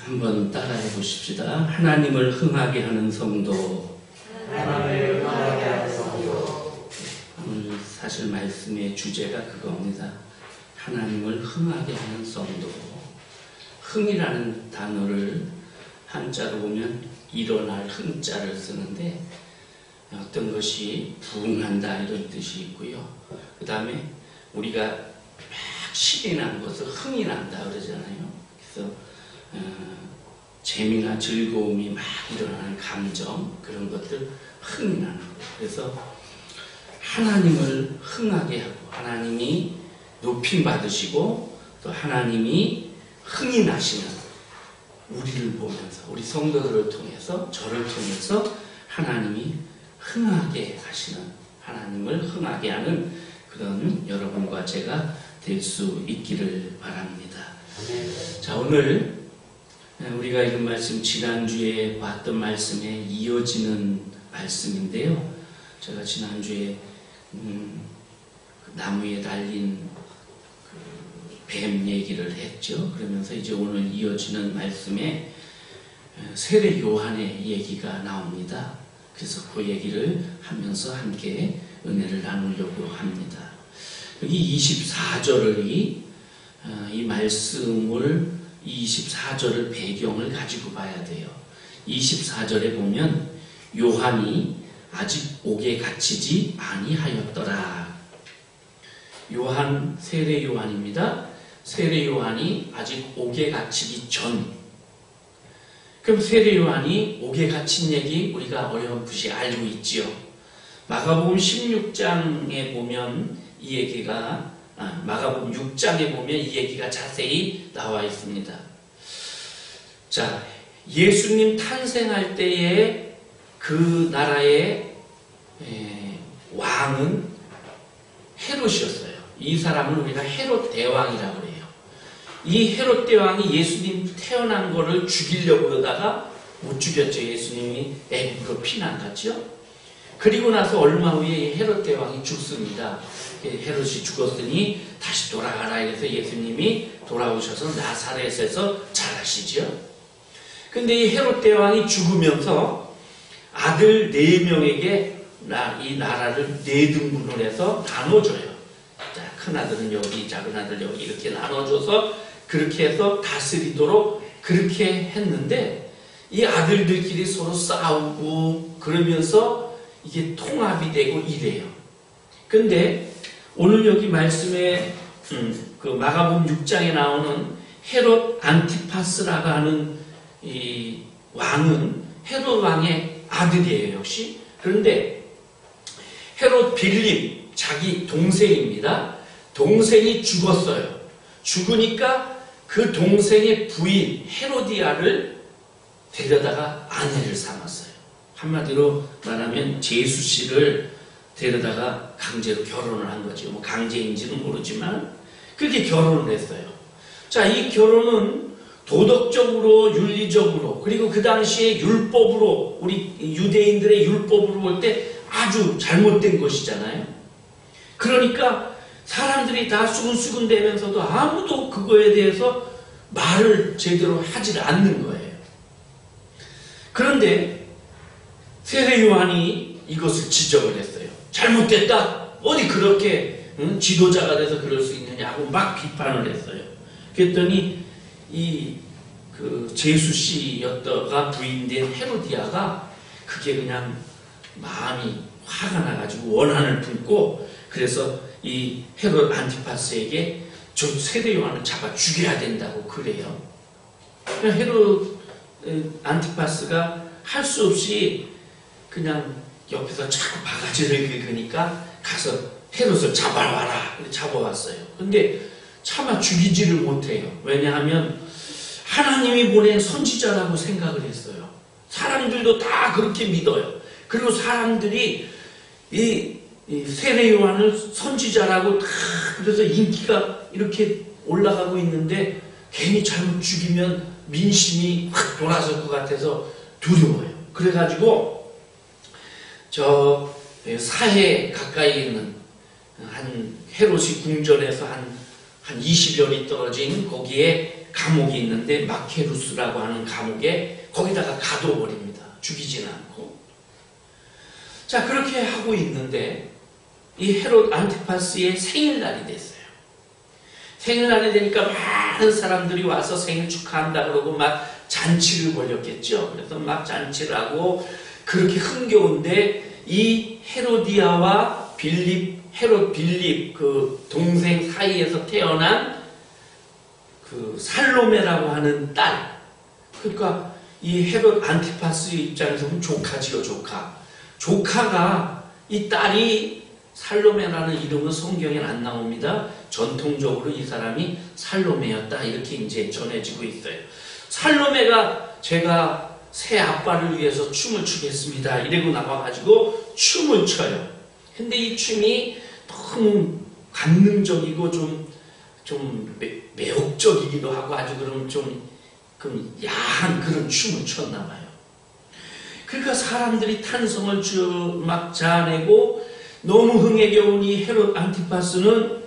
한번 따라해 보십시다. 하나님을 흥하게 하는 성도. 하나님을 흥하게 하는 성도. 오늘 사실 말씀의 주제가 그겁니다. 하나님을 흥하게 하는 성도. 흥이라는 단어를 한자로 보면 일어날 흥자를 쓰는데 어떤 것이 부흥한다 이런 뜻이 있고요. 그 다음에 우리가 막 신이 난 것을 흥이 난다 그러잖아요. 그래서 재미나 즐거움이 막 일어나는 감정 그런 것들 흥이 나는 거예요. 그래서 하나님을 흥하게 하고 하나님이 높임 받으시고 또 하나님이 흥이 나시는 우리를 보면서 우리 성도들을 통해서 저를 통해서 하나님이 흥하게 하시는 하나님을 흥하게 하는 그런 여러분과 제가 될 수 있기를 바랍니다. 자, 오늘 우리가 읽은 말씀 지난주에 봤던 말씀에 이어지는 말씀인데요. 제가 지난주에 나무에 달린 뱀 얘기를 했죠. 그러면서 이제 오늘 이어지는 말씀에 세례 요한의 얘기가 나옵니다. 그래서 그 얘기를 하면서 함께 은혜를 나누려고 합니다. 여기 24절을 이 말씀을 24절을 배경을 가지고 봐야 돼요. 24절에 보면 요한이 아직 옥에 갇히지 아니하였더라. 요한 세례 요한입니다. 세례 요한이 아직 옥에 갇히기 전. 그럼 세례 요한이 옥에 갇힌 얘기 우리가 어렴풋이 알고 있지요. 마가복음 16장에 보면 이 얘기가 마가복음 6장에 보면 이 얘기가 자세히 나와 있습니다. 자, 예수님 탄생할 때에 그 나라의 왕은 헤롯이었어요. 이 사람은 우리가 헤롯 대왕이라고 해요. 이 헤롯 대왕이 예수님 태어난 거를 죽이려고 하다가 못 죽였죠. 예수님이 애굽으로 피난 갔죠. 그리고 나서 얼마 후에 헤롯 대왕이 죽습니다. 헤롯이 죽었으니 다시 돌아가라 해서 예수님이 돌아오셔서 나사렛에서 자라시죠. 근데 이 헤롯 대왕이 죽으면서 아들 4명에게 이 나라를 4등분을 해서 나눠줘요. 자, 큰 아들은 여기, 작은 아들 여기 이렇게 나눠줘서 그렇게 해서 다스리도록 그렇게 했는데 이 아들들끼리 서로 싸우고 그러면서 이게 통합이 되고 이래요. 근데 오늘 여기 말씀에 그 마가복음 6장에 나오는 헤롯 안티파스라고 하는 이 왕은 헤롯 왕의 아들이에요, 역시. 그런데 헤롯 빌립 자기 동생입니다. 동생이 죽었어요. 죽으니까 그 동생의 부인 헤로디아를 데려다가 아내를 삼았어요. 한마디로 말하면 제수 씨를 데려다가 강제로 결혼을 한 거죠. 뭐 강제인지는 모르지만 그렇게 결혼을 했어요. 자, 이 결혼은 도덕적으로, 윤리적으로, 그리고 그 당시에 율법으로, 우리 유대인들의 율법으로 볼 때 아주 잘못된 것이잖아요. 그러니까 사람들이 다 수근수근 대면서도 아무도 그거에 대해서 말을 제대로 하지 않는 거예요. 그런데 세례 요한이 이것을 지적을 했어요. 잘못됐다. 어디 그렇게 지도자가 돼서 그럴 수 있느냐고 막 비판을 했어요. 그랬더니 그 제수 씨였다가 부인된 헤로디아가 그게 그냥 마음이 화가 나가지고 원한을 품고 그래서 이 헤롯 안티파스에게 저 세례 요한을 잡아 죽여야 된다고 그래요. 헤롯 안티파스가 할 수 없이 그냥 옆에서 자꾸 바가지를 긁으니까 가서 헤롯을 잡아와라. 잡아왔어요. 근데 차마 죽이지를 못해요. 왜냐하면 하나님이 보낸 선지자라고 생각을 했어요. 사람들도 다 그렇게 믿어요. 그리고 사람들이 이 세례 요한을 선지자라고 다 그래서 인기가 이렇게 올라가고 있는데 괜히 잘못 죽이면 민심이 확 돌아설 것 같아서 두려워요. 그래가지고 저 사해 가까이 있는 한 헤롯이 궁전에서 한 20여 리 떨어진 거기에 감옥이 있는데 마케루스라고 하는 감옥에 거기다가 가둬버립니다. 죽이지는 않고. 자, 그렇게 하고 있는데 이 헤롯 안티파스의 생일날이 됐어요. 생일날이 되니까 많은 사람들이 와서 생일 축하한다 그러고 막 잔치를 벌였겠죠. 그래서 막 잔치를 하고 그렇게 흥겨운데 이 헤로디아와 헤롯 빌립 그 동생 사이에서 태어난 그 살로메라고 하는 딸. 그러니까 이 헤롯 안티파스의 입장에서 보면 조카지요, 조카. 조카가 이 딸이 살로메라는 이름은 성경에 안 나옵니다. 전통적으로 이 사람이 살로메였다 이렇게 이제 전해지고 있어요. 살로메가 제가 새 아빠를 위해서 춤을 추겠습니다 이러고 나와가지고 춤을 춰요. 근데 이 춤이 너무 감능적이고 좀 매혹적이기도 하고 아주 그럼 좀 야한 그런 춤을 췄나 봐요. 그러니까 사람들이 탄성을 막 자아내고 너무 흥에 겨운 이 헤롯 안티파스는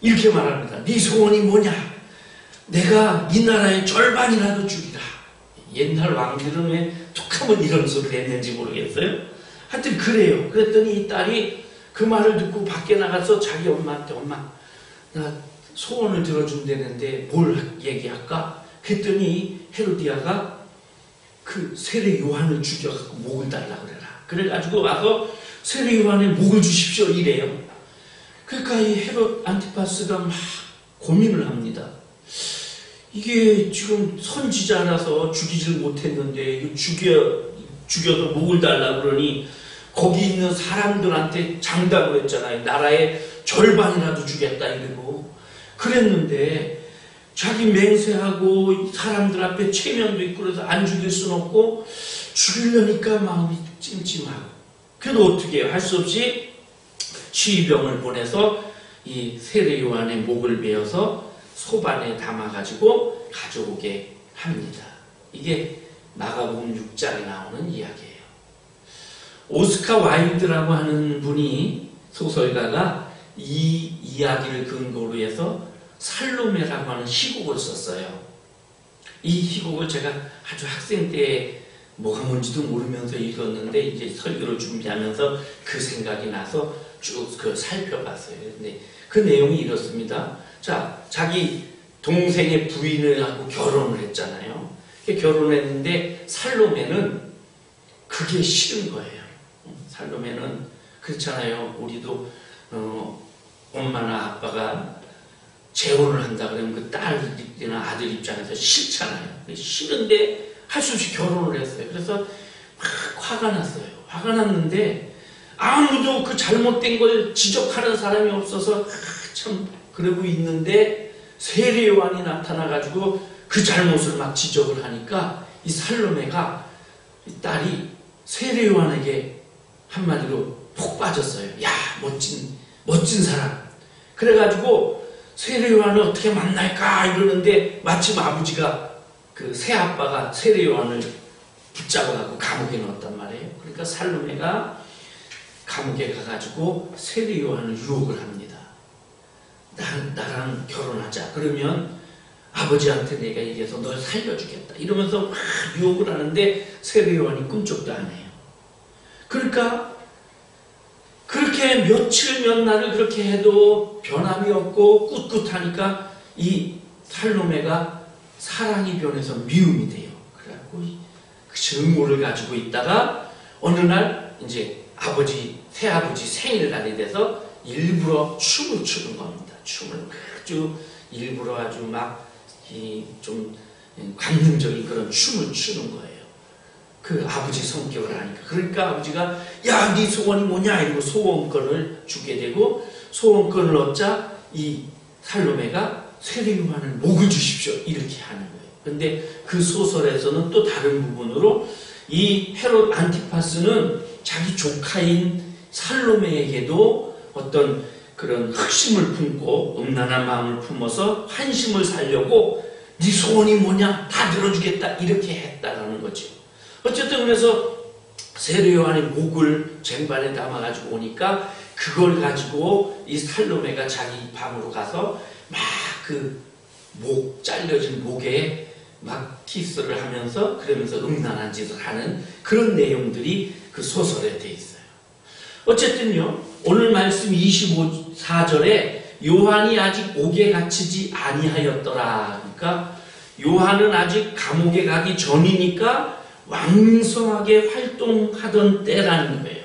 이렇게 말합니다. 네 소원이 뭐냐? 내가 이 나라의 절반이라도 주리라. 옛날 왕들은 왜 툭하면 이런 소리를 했는지 모르겠어요. 하여튼 그래요. 그랬더니 이 딸이 그 말을 듣고 밖에 나가서 자기 엄마한테 엄마 나 소원을 들어준다는데 뭘 얘기할까? 그랬더니 헤로디아가 그 세례 요한을 죽여갖고 목을 달라 그래라. 그래가지고 와서 세례 요한의 목을 주십시오 이래요. 그러니까 이 헤롯 안티파스가 막 고민을 합니다. 이게 지금 선지자라서 죽이질 못했는데 죽여서 목을 달라 그러니 거기 있는 사람들한테 장담을 했잖아요. 나라의 절반이라도 주겠다 이러고 그랬는데 자기 맹세하고 사람들 앞에 체면도 있고 그래서 안 죽일 수는 없고 죽이려니까 마음이 찜찜하고 그래도 어떻게 해요? 할 수 없이 시병을 보내서 이 세례 요한의 목을 베어서 소반에 담아가지고 가져오게 합니다. 이게 마가복음 6장에 나오는 이야기예요. 오스카 와일드라고 하는 분이 소설가가 이 이야기를 근거로 해서 살로메라고 하는 희곡을 썼어요. 이 희곡을 제가 아주 학생 때 뭐가 뭔지도 모르면서 읽었는데 이제 설교를 준비하면서 그 생각이 나서 쭉 그 살펴봤어요. 근데 그 내용이 이렇습니다. 자, 자기 동생의 부인을 하고 결혼을 했잖아요. 결혼했는데 살로메는 그게 싫은 거예요. 살로메는 그렇잖아요. 우리도 엄마나 아빠가 재혼을 한다 그러면 그 딸이나 아들 입장에서 싫잖아요. 싫은데 할 수 없이 결혼을 했어요. 그래서 막 화가 났어요. 화가 났는데 아무도 그 잘못된 걸 지적하는 사람이 없어서 참 그러고 있는데 세례 요한이 나타나가지고 그 잘못을 막 지적을 하니까 이 살로메가 이 딸이 세례 요한에게 한마디로 푹 빠졌어요. 야, 멋진 사람. 그래가지고 세례 요한을 어떻게 만날까 이러는데 마침 아버지가 그 새아빠가 세례 요한을 붙잡아갖고 감옥에 넣었단 말이에요. 그러니까 살로메가 감옥에 가가지고 세례 요한을 유혹을 합니다. 나랑 결혼하자. 그러면 아버지한테 내가 얘기해서 널 살려주겠다. 이러면서 막 유혹을 하는데 세례 요한이 꿈쩍도 안 해요. 그러니까 그렇게 며칠 몇 날을 그렇게 해도 변함이 없고 꿋꿋하니까 이 살로메가 사랑이 변해서 미움이 돼요. 그래갖고 그 증오를 가지고 있다가 어느 날 이제 새아버지 생일날이 돼서 일부러 춤을 추는 겁니다. 춤을 아주 일부러 아주 막 좀 관능적인 그런 춤을 추는 거예요. 그 아버지 성격을 하니까. 그러니까 아버지가 야, 네 소원이 뭐냐 이러고 소원권을 주게 되고 소원권을 얻자 이 살로메가 세례 요한을 목을 주십시오 이렇게 하는 거예요. 근데 그 소설에서는 또 다른 부분으로 이 헤롯 안티파스는 자기 조카인 살로메에게도 어떤 그런 흑심을 품고 음란한 마음을 품어서 환심을 살려고 네 소원이 뭐냐 다 들어주겠다 이렇게 했다라는 거죠. 어쨌든 그래서 세례 요한의 목을 쟁반에 담아가지고 오니까 그걸 가지고 이 살로메가 자기 방으로 가서 막 그 목 잘려진 목에 막 키스를 하면서 그러면서 음란한 짓을 하는 그런 내용들이 그 소설에 돼 있어요. 어쨌든요, 오늘 말씀 24절에 요한이 아직 옥에 갇히지 아니하였더라. 그러니까 요한은 아직 감옥에 가기 전이니까 왕성하게 활동하던 때라는 거예요.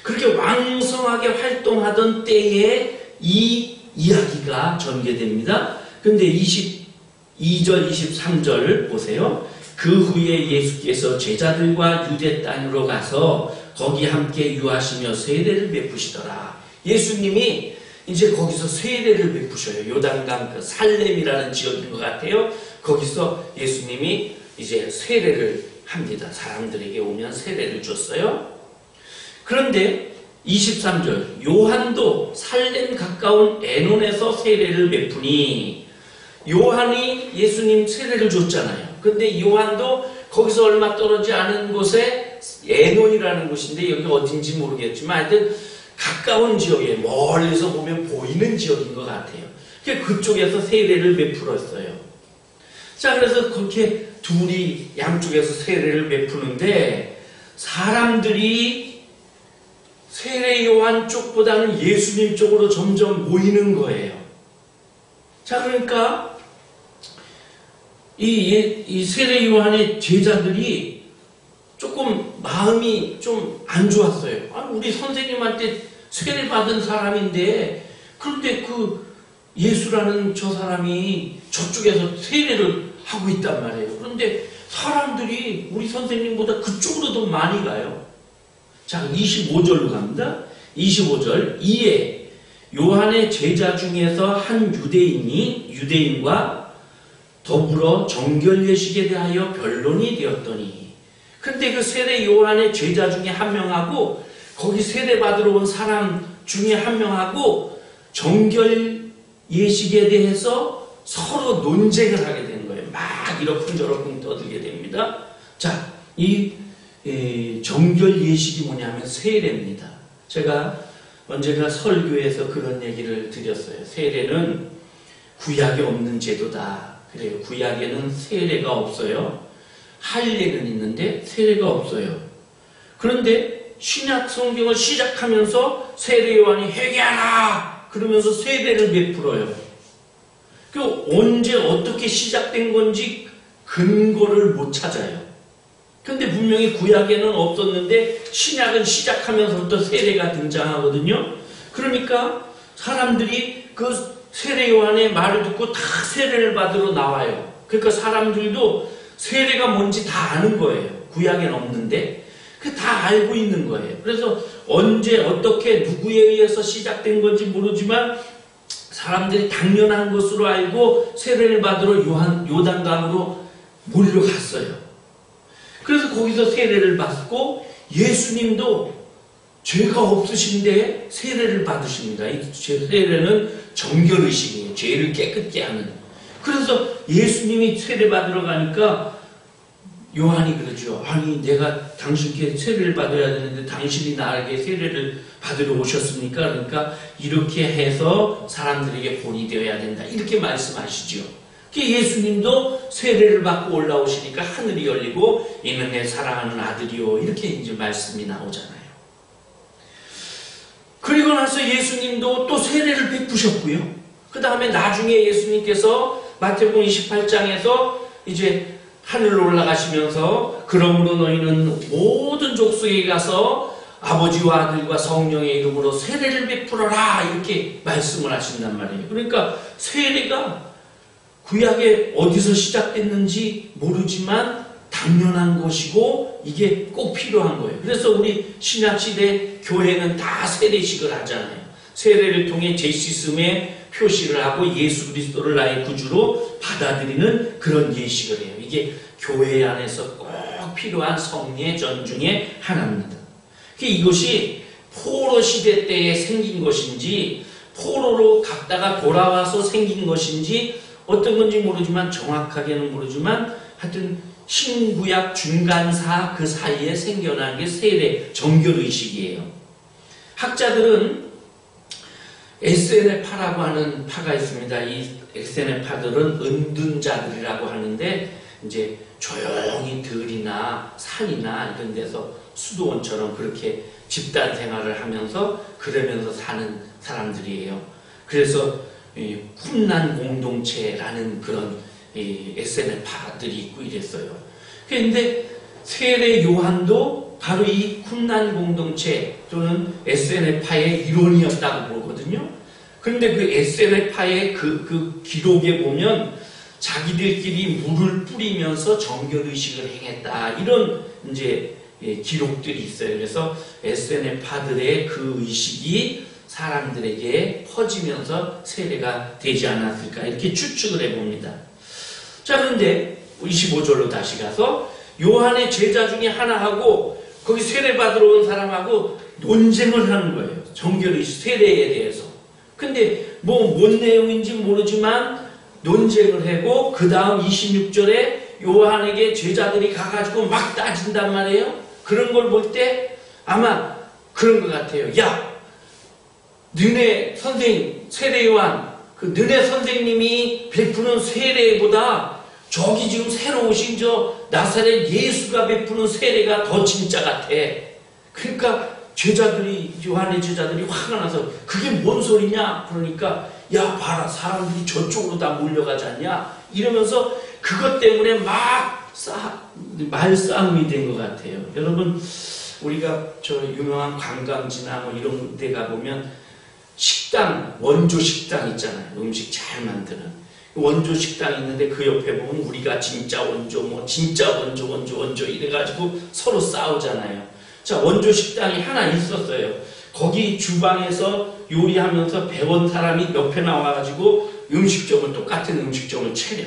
그렇게 왕성하게 활동하던 때에 이 이야기가 전개됩니다. 근데 22절, 23절 보세요. 그 후에 예수께서 제자들과 유대 땅으로 가서 거기 함께 유하시며 세례를 베푸시더라. 예수님이 이제 거기서 세례를 베푸셔요. 요단강 그 살렘이라는 지역인 것 같아요. 거기서 예수님이 이제 세례를 합니다. 사람들에게 오면 세례를 줬어요. 그런데 23절 요한도 살렘 가까운 에논에서 세례를 베푸니, 요한이 예수님 세례를 줬잖아요. 근데 요한도 거기서 얼마 떨어지지 않은 곳에 에논이라는 곳인데 여기 어딘지 모르겠지만 하여튼 가까운 지역에 멀리서 보면 보이는 지역인 것 같아요. 그쪽에서 세례를 베풀었어요. 자, 그래서 그렇게 둘이 양쪽에서 세례를 베푸는데 사람들이 세례 요한 쪽보다는 예수님 쪽으로 점점 모이는 거예요. 자, 그러니까 이 세례 요한의 제자들이 조금 마음이 좀 안 좋았어요. 우리 선생님한테 세례 받은 사람인데 그런데 그 예수라는 저 사람이 저쪽에서 세례를 하고 있단 말이에요. 그런데 사람들이 우리 선생님보다 그쪽으로 더 많이 가요. 자, 25절로 갑니다. 25절. 이에 요한의 제자 중에서 한 유대인과 더불어 정결 예식에 대하여 변론이 되었더니, 근데 그 세례 요한의 제자 중에 한 명하고 거기 세례 받으러 온 사람 중에 한 명하고 정결 예식에 대해서 서로 논쟁을 하게 되는 거예요. 막 이러쿵저러쿵 떠들게 됩니다. 자, 이 정결 예식이 뭐냐면 세례입니다. 제가 언제가 설교에서 그런 얘기를 드렸어요. 세례는 구약에 없는 제도다. 그래요. 구약에는 세례가 없어요. 할례는 있는데 세례가 없어요. 그런데 신약 성경을 시작하면서 세례 요한이 회개하라 그러면서 세례를 베풀어요. 그 언제 어떻게 시작된 건지 근거를 못 찾아요. 근데 분명히 구약에는 없었는데 신약은 시작하면서부터 세례가 등장하거든요. 그러니까 사람들이 그 세례 요한의 말을 듣고 다 세례를 받으러 나와요. 그러니까 사람들도 세례가 뭔지 다 아는 거예요. 구약에는 없는데 그 다 알고 있는 거예요. 그래서 언제 어떻게 누구에 의해서 시작된 건지 모르지만 사람들이 당연한 것으로 알고 세례를 받으러 요단강으로 몰려갔어요. 그래서 거기서 세례를 받고 예수님도 죄가 없으신데 세례를 받으십니다. 이 세례는 정결의식이에요. 죄를 깨끗게 하는. 그래서 예수님이 세례 받으러 가니까 요한이 그러죠. 아니 내가 당신께 세례를 받아야 되는데 당신이 나에게 세례를 받으러 오셨습니까? 그러니까 이렇게 해서 사람들에게 본이 되어야 된다. 이렇게 말씀하시죠. 예수님도 세례를 받고 올라오시니까 하늘이 열리고 이는 내 사랑하는 아들이요. 이렇게 이제 말씀이 나오잖아요. 그리고 나서 예수님도 또 세례를 베푸셨고요. 그 다음에 나중에 예수님께서 마태복음 28장에서 이제 하늘로 올라가시면서 그러므로 너희는 모든 족속에 가서 아버지와 아들과 성령의 이름으로 세례를 베풀어라 이렇게 말씀을 하신단 말이에요. 그러니까 세례가 구약에 어디서 시작됐는지 모르지만 당연한 것이고 이게 꼭 필요한 거예요. 그래서 우리 신약시대 교회는 다 세례식을 하잖아요. 세례를 통해 죄 씻음의 표시를 하고 예수 그리스도를 나의 구주로 받아들이는 그런 예식을 해요. 이게 교회 안에서 꼭 필요한 성례 전 중에 하나입니다. 이것이 포로 시대 때에 생긴 것인지 포로로 갔다가 돌아와서 생긴 것인지 어떤 건지 모르지만 정확하게는 모르지만 하여튼 신구약 중간사 그 사이에 생겨난 게 세례 정결의식이에요. 학자들은 SNF파라고 하는 파가 있습니다. 이 SNF파들은 은둔자들이라고 하는데 이제 조용히 들이나 산이나 이런 데서 수도원처럼 그렇게 집단 생활을 하면서 그러면서 사는 사람들이에요. 그래서 쿰난 공동체라는 그런 SNF파들이 있고 이랬어요. 그런데 세례 요한도 바로 이 쿰난 공동체 또는 SNF파의 일원이었다고 보거든요. 그런데 그 SNF파의 그 기록에 보면 자기들끼리 물을 뿌리면서 정결의식을 행했다. 이런 이제 기록들이 있어요. 그래서 SNF파들의 그 의식이 사람들에게 퍼지면서 세례가 되지 않았을까 이렇게 추측을 해봅니다. 자, 그런데 25절로 다시 가서 요한의 제자 중에 하나하고 거기 세례 받으러 온 사람하고 논쟁을 하는 거예요. 정결의식 세례에 대해서. 근데 뭔 내용인지 모르지만 논쟁을 하고 그 다음 26절에 요한에게 제자들이 가가지고 막 따진단 말이에요. 그런 걸 볼 때 아마 그런 것 같아요. 야, 너네 선생님 세례 요한 너네 선생님이 베푸는 세례보다 저기 지금 새로 오신 저 나사렛 예수가 베푸는 세례가 더 진짜 같아. 그러니까 요한의 제자들이 화가 나서 그게 뭔 소리냐? 그러니까 야 봐라 사람들이 저쪽으로 다 몰려가지 않냐? 이러면서 그것 때문에 막 말싸움이 된 것 같아요. 여러분 우리가 저 유명한 관광지나 뭐 이런 데 가보면 식당, 원조 식당 있잖아요. 음식 잘 만드는 원조 식당 있는데 그 옆에 보면 우리가 진짜 원조 뭐 진짜 원조 이래가지고 서로 싸우잖아요. 자, 원조 식당이 하나 있었어요. 거기 주방에서 요리하면서 배운 사람이 옆에 나와가지고 똑같은 음식점을 차려.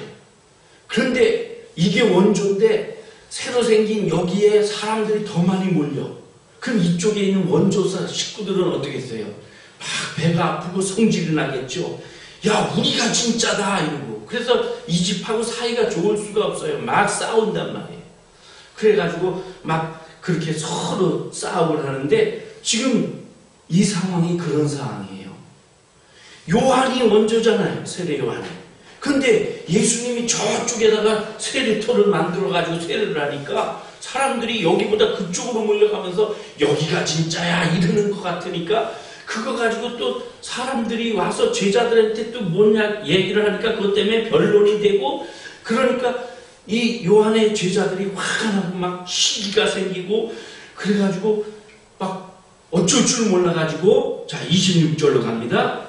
그런데 이게 원조인데 새로 생긴 여기에 사람들이 더 많이 몰려. 그럼 이쪽에 있는 원조 식구들은 어떻게 했어요? 막 배가 아프고 성질이 나겠죠. 야, 우리가 진짜다 이러고. 그래서 이 집하고 사이가 좋을 수가 없어요. 막 싸운단 말이에요. 그래가지고 막 그렇게 서로 싸움을 하는데 지금 이 상황이 그런 상황이에요. 요한이 원조잖아요. 세례 요한이. 근데 예수님이 저쪽에다가 세례터를 만들어가지고 세례를 하니까 사람들이 여기보다 그쪽으로 몰려가면서 여기가 진짜야 이러는 것 같으니까 그거 가지고 또 사람들이 와서 제자들한테 또 뭐냐 얘기를 하니까 그것 때문에 변론이 되고 그러니까 이 요한의 제자들이 화가 나고 막 시기가 생기고 그래가지고 막 어쩔 줄 몰라가지고 자 26절로 갑니다.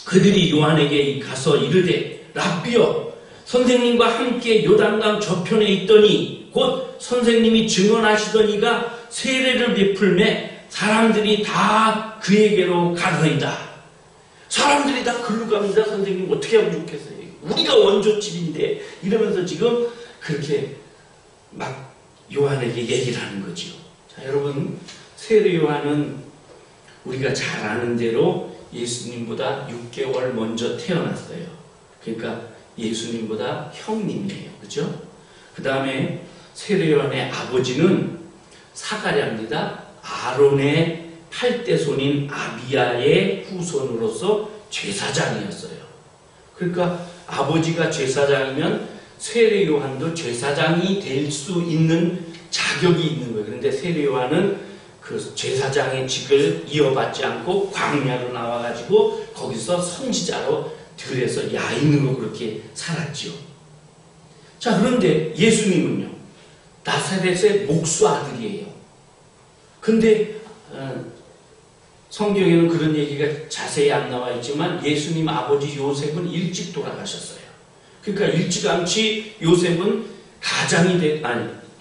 그들이 요한에게 가서 이르되 랍비여 선생님과 함께 요단강 저편에 있더니 곧 선생님이 증언하시던 이가 세례를 베풀매 사람들이 다 그에게로 가더이다. 사람들이 다 글로 갑니다. 선생님 어떻게 하면 좋겠어요? 우리가 원조집인데 이러면서 지금 그렇게 막 요한에게 얘기를 하는 거죠. 자, 여러분 세례 요한은 우리가 잘 아는 대로 예수님보다 6개월 먼저 태어났어요. 그러니까 예수님보다 형님이에요. 그죠? 그 다음에 세례 요한의 아버지는 사가랴입니다. 아론의 8대 손인 아비야의 후손으로서 제사장이었어요. 그러니까 아버지가 제사장이면 세례 요한도 제사장이 될 수 있는 자격이 있는 거예요. 그런데 세례 요한은 그 제사장의 직을 이어받지 않고 광야로 나와가지고 거기서 선지자로 들에서 야인으로 그렇게 살았죠. 자, 그런데 예수님은요, 나사렛의 목수 아들이에요. 근데 성경에는 그런 얘기가 자세히 안 나와 있지만 예수님 아버지 요셉은 일찍 돌아가셨어요. 그러니까 일찌감치 요셉은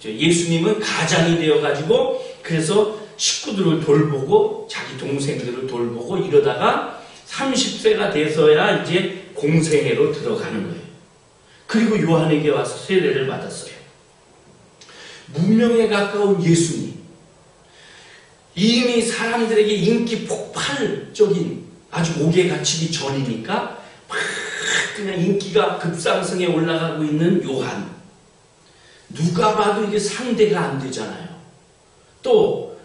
예수님은 가장이 되어가지고 그래서 식구들을 돌보고 자기 동생들을 돌보고 이러다가 30세가 돼서야 이제 공생애로 들어가는 거예요. 그리고 요한에게 와서 세례를 받았어요. 무명에 가까운 예수님. 이미 사람들에게 인기 폭발적인 아주 옥에 갇히기 전이니까 막 그냥 인기가 급상승에 올라가고 있는 요한. 누가 봐도 이게 상대가 안 되잖아요. 또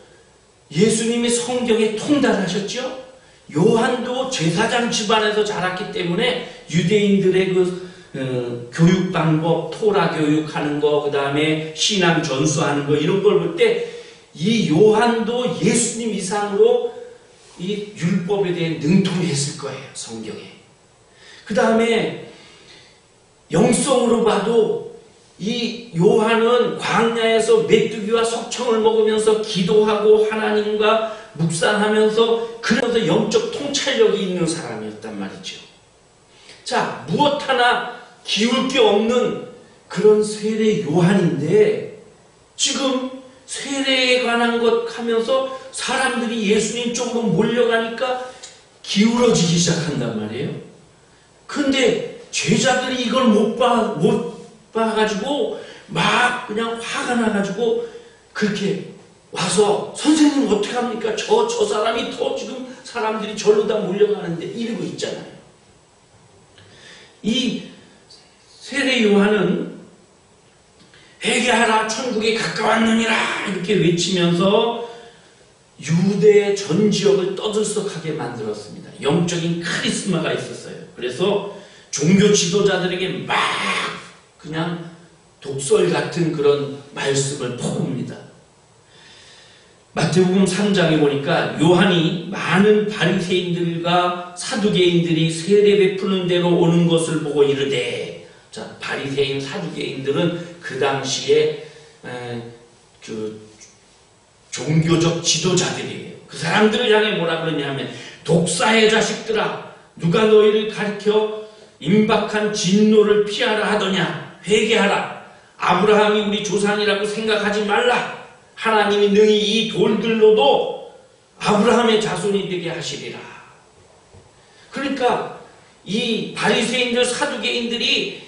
예수님이 성경에 통달하셨죠? 요한도 제사장 집안에서 자랐기 때문에 유대인들의 교육 방법, 토라 교육하는 거, 그 다음에 신앙 전수하는 거, 이런 걸 볼 때 이 요한도 예수님 이상으로 이 율법에 대해 능통했을 거예요, 성경에. 그 다음에 영성으로 봐도 이 요한은 광야에서 메뚜기와 석청을 먹으면서 기도하고 하나님과 묵상하면서 그러면서 영적 통찰력이 있는 사람이었단 말이죠. 자, 무엇 하나 기울 게 없는 그런 세례 요한인데 지금 세례에 관한 것 하면서 사람들이 예수님 쪽으로 몰려가니까 기울어지기 시작한단 말이에요. 근데 제자들이 이걸 못 봐가지고 막 그냥 화가 나가지고 그렇게 와서 선생님 어떻게 합니까? 저 사람이 더 지금 사람들이 절로 다 몰려가는데 이러고 있잖아요. 이 세례 요한은 회개하라 천국에 가까웠느니라 이렇게 외치면서 유대 전 지역을 떠들썩하게 만들었습니다. 영적인 카리스마가 있었어요. 그래서 종교 지도자들에게 막 그냥 독설 같은 그런 말씀을 퍼붑니다. 마태복음 3장에 보니까 요한이 많은 바리새인들과 사두개인들이 세례 베푸는 데로 오는 것을 보고 이르되, 자, 바리새인 사두개인들은 그 당시에 종교적 지도자들이에요. 그 사람들을 향해 뭐라 그러냐면 독사의 자식들아, 누가 너희를 가르쳐 임박한 진노를 피하라 하더냐. 회개하라. 아브라함이 우리 조상이라고 생각하지 말라. 하나님이 능히 이 돌들로도 아브라함의 자손이 되게 하시리라. 그러니까 이 바리새인들 사두개인들이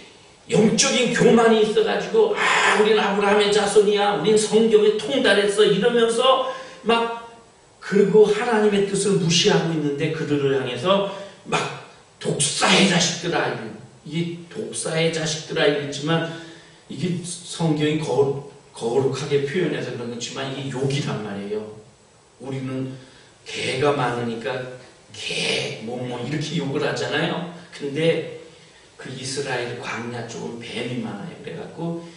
영적인 교만이 있어가지고 우린 아브라함의 자손이야, 우린 성경에 통달했어 이러면서 막 그리고 하나님의 뜻을 무시하고 있는데 그들을 향해서 막 독사의 자식들아, 이게 독사의 자식들아 이랬지만 이게 성경이 거룩하게 표현해서 그런 거지만 이게 욕이란 말이에요. 우리는 개가 많으니까 개 뭐 이렇게 욕을 하잖아요. 근데 그 이스라엘 광야 쪽은 뱀이 많아요. 그래갖고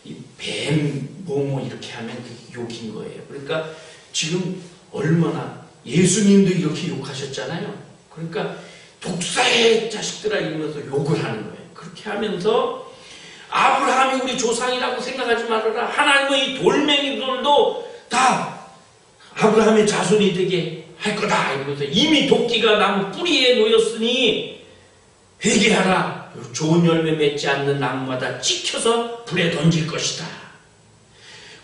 이 뱀 뭐 이렇게 하면 그게 욕인 거예요. 그러니까 지금 얼마나 예수님도 이렇게 욕하셨잖아요. 그러니까 독사의 자식들아 이러면서 욕을 하는 거예요. 그렇게 하면서 아브라함이 우리 조상이라고 생각하지 말아라. 하나님은 이 돌멩이들도 다 아브라함의 자손이 되게 할 거다 이러면서 이미 도끼가 나무 뿌리에 놓였으니 회개하라. 좋은 열매 맺지 않는 나무마다 찍혀서 불에 던질 것이다.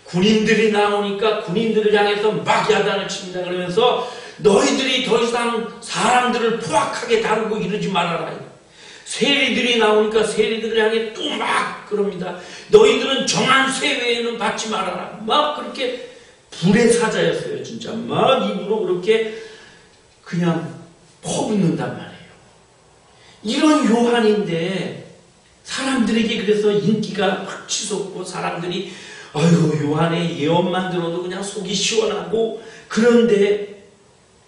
군인들이 나오니까 군인들을 향해서 막 야단을 칩니다. 그러면서 너희들이 더 이상 사람들을 포악하게 다루고 이러지 말아라. 세리들이 나오니까 세리들을 향해 또 막 그럽니다. 너희들은 정한 세 외에는 받지 말아라. 막 그렇게 불의 사자였어요. 진짜 막 입으로 그렇게 그냥 퍼붓는단 말이에요. 이런 요한인데 사람들에게 그래서 인기가 확 치솟고 사람들이 아이고 요한의 예언만 들어도 그냥 속이 시원하고, 그런데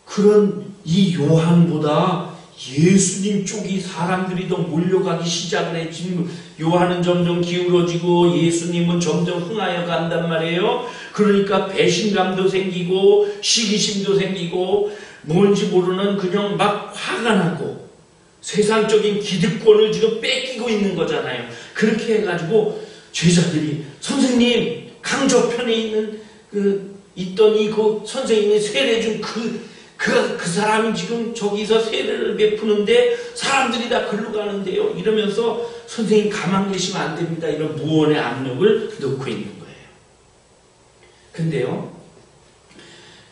그런 이 요한보다 예수님 쪽이 사람들이 더 몰려가기 시작을 해. 지금 요한은 점점 기울어지고 예수님은 점점 흥하여 간단 말이에요. 그러니까 배신감도 생기고 시기심도 생기고 뭔지 모르는 그냥 막 화가 나고 세상적인 기득권을 지금 뺏기고 있는 거잖아요. 그렇게 해가지고 제자들이 선생님 강저편에 있는 있던 그 선생님이 세례 준 그 사람이 지금 저기서 세례를 베푸는데 사람들이 다 글로 가는데요. 이러면서 선생님 가만 계시면 안 됩니다. 이런 무언의 압력을 넣고 있는 거예요. 근데요,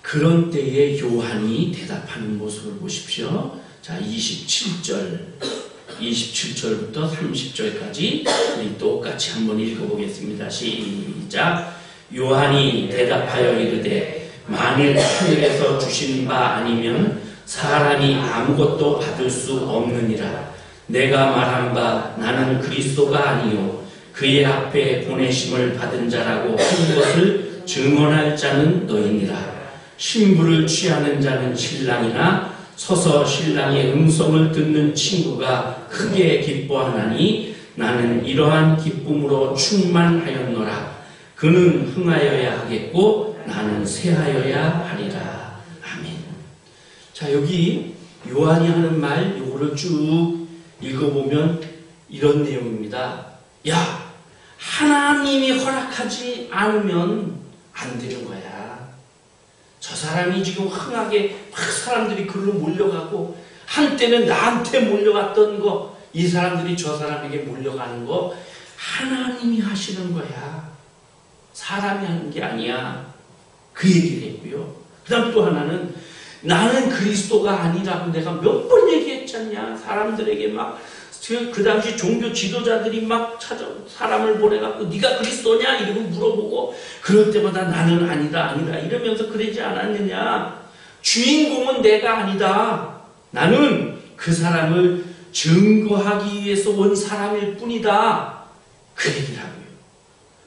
그런 때에 요한이 대답하는 모습을 보십시오. 자, 27절부터 30절까지 우리 똑같이 한번 읽어보겠습니다. 시작. 요한이 대답하여 이르되 만일 하늘에서 주신 바 아니면 사람이 아무것도 받을 수 없느니라. 내가 말한 바 나는 그리스도가 아니요 그의 앞에 보내심을 받은 자라고 한 것을 증언할 자는 너희니라. 신부를 취하는 자는 신랑이나 서서 신랑의 음성을 듣는 친구가 크게 기뻐하나니 나는 이러한 기쁨으로 충만하였노라. 그는 흥하여야 하겠고 나는 쇠하여야 하리라. 아멘. 자, 여기 요한이 하는 말 요거를 쭉 읽어보면 이런 내용입니다. 야, 하나님이 허락하지 않으면 안 되는 거야. 저 사람이 지금 흥하게 막 사람들이 그로 몰려가고 한때는 나한테 몰려갔던 거, 이 사람들이 저 사람에게 몰려가는 거 하나님이 하시는 거야. 사람이 하는 게 아니야. 그 얘기를 했고요. 그 다음 또 하나는 나는 그리스도가 아니라고 내가 몇 번 얘기했잖냐. 사람들에게 막 그 당시 종교 지도자들이 막 사람을 보내갖고 네가 그리스도냐 이러고 물어보고 그럴 때마다 나는 아니다 이러면서 그러지 않았느냐. 주인공은 내가 아니다. 나는 그 사람을 증거하기 위해서 온 사람일 뿐이다. 그 얘기를 하고요.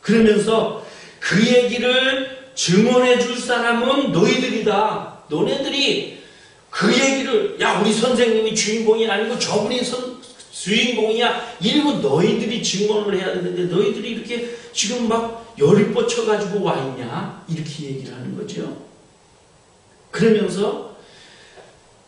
그러면서 그 얘기를 증언해 줄 사람은 너희들이다. 너네들이 그 얘기를 야 우리 선생님이 주인공이 아니고 저분이 주인공이야 이러고 너희들이 증언을 해야 되는데 너희들이 이렇게 지금 막 열이 뻗쳐가지고 와 있냐 이렇게 얘기를 하는 거죠. 그러면서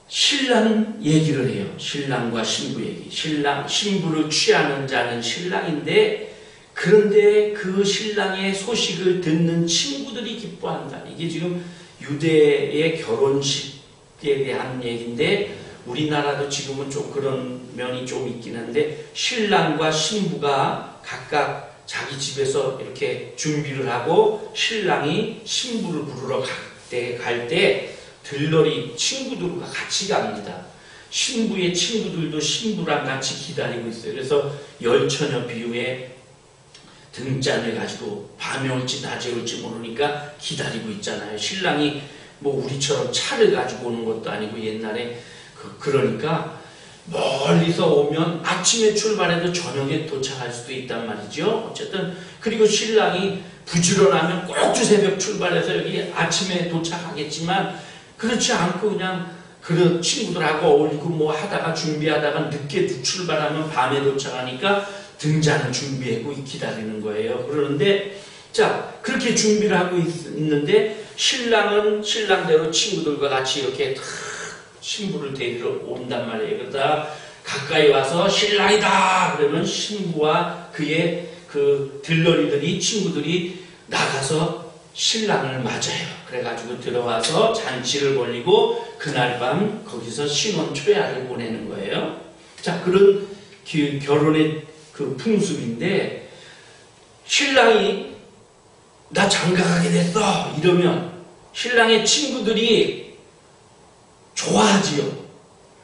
신랑 얘기를 해요. 신랑과 신부 얘기. 신부를 취하는 자는 신랑인데 그런데 그 신랑의 소식을 듣는 친구들이 기뻐한다. 이게 지금 유대의 결혼식에 대한 얘기인데 우리나라도 지금은 좀 그런 면이 좀 있긴 한데 신랑과 신부가 각각 자기 집에서 이렇게 준비를 하고 신랑이 신부를 부르러 갈 때 들러리 친구들과 같이 갑니다. 신부의 친구들도 신부랑 같이 기다리고 있어요. 그래서 열처녀 비유에 등잔을 가지고 밤에 올지 낮에 올지 모르니까 기다리고 있잖아요. 신랑이 뭐 우리처럼 차를 가지고 오는 것도 아니고 옛날에 그러니까 멀리서 오면 아침에 출발해도 저녁에 도착할 수도 있단 말이죠. 어쨌든 그리고 신랑이 부지런하면 꼭 새벽 출발해서 여기 아침에 도착하겠지만 그렇지 않고 그냥 그 친구들하고 어울리고 뭐 하다가 준비하다가 늦게 출발하면 밤에 도착하니까 등잔을 준비하고 기다리는 거예요. 그러는데 자 그렇게 준비를 하고 있는데 신랑은 신랑대로 친구들과 같이 이렇게 신부를 데리러 온단 말이에요. 그러다 가까이 와서 신랑이다 그러면 신부와 그의 그 들러리들이 친구들이 나가서 신랑을 맞아요. 그래가지고 들어와서 잔치를 벌이고 그날 밤 거기서 신혼 초야를 보내는 거예요. 자 그런 결혼의 그 풍습인데 신랑이 나 장가가게 됐어 이러면 신랑의 친구들이 좋아하지요.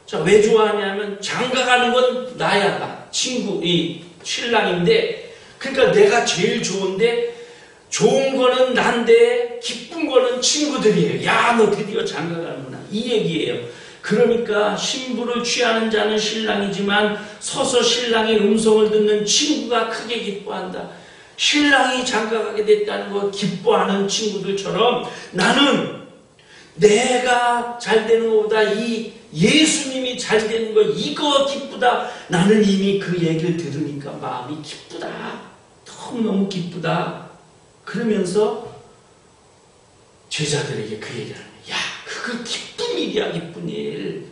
자, 왜 좋아하냐면 장가가는 건 나야 나 친구 이 신랑인데 그러니까 내가 제일 좋은데 좋은 거는 난데 기쁜 거는 친구들이에요. 야, 너 드디어 장가가는구나 이 얘기예요. 그러니까 신부를 취하는 자는 신랑이지만 서서 신랑의 음성을 듣는 친구가 크게 기뻐한다. 신랑이 장가가게 됐다는 거 기뻐하는 친구들처럼 나는 내가 잘 되는 것보다 이 예수님이 잘 되는 거 이거 기쁘다. 나는 이미 그 얘기를 들으니까 마음이 기쁘다. 너무너무 기쁘다. 그러면서 제자들에게 그 얘기를 하는 거야. 야, 그거 기쁜 일이야, 기쁜 일.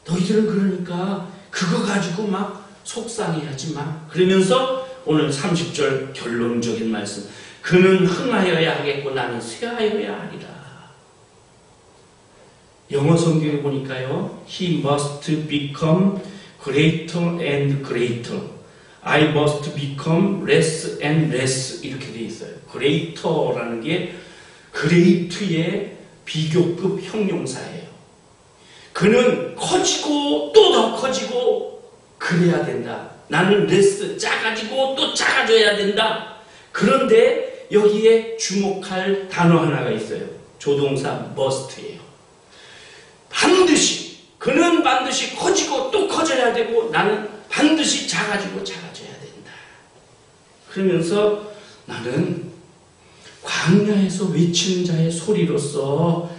너희들은 그러니까 그거 가지고 막 속상해하지 마. 그러면서 오늘 30절 결론적인 말씀. 그는 흥하여야 하겠고 나는 쇠하여야 하리라. 영어 성경에 보니까요. He must become greater and greater. I must become less and less. 이렇게 돼 있어요. greater라는 게 great의 비교급 형용사예요. 그는 커지고 또 더 커지고 그래야 된다. 나는 less 작아지고 또 작아져야 된다. 그런데 여기에 주목할 단어 하나가 있어요. 조동사 must예요. 반드시 그는 반드시 커지고 또 커져야 되고 나는 반드시 작아지고 작아져야 된다. 그러면서 나는 광야에서 외치는 자의 소리로서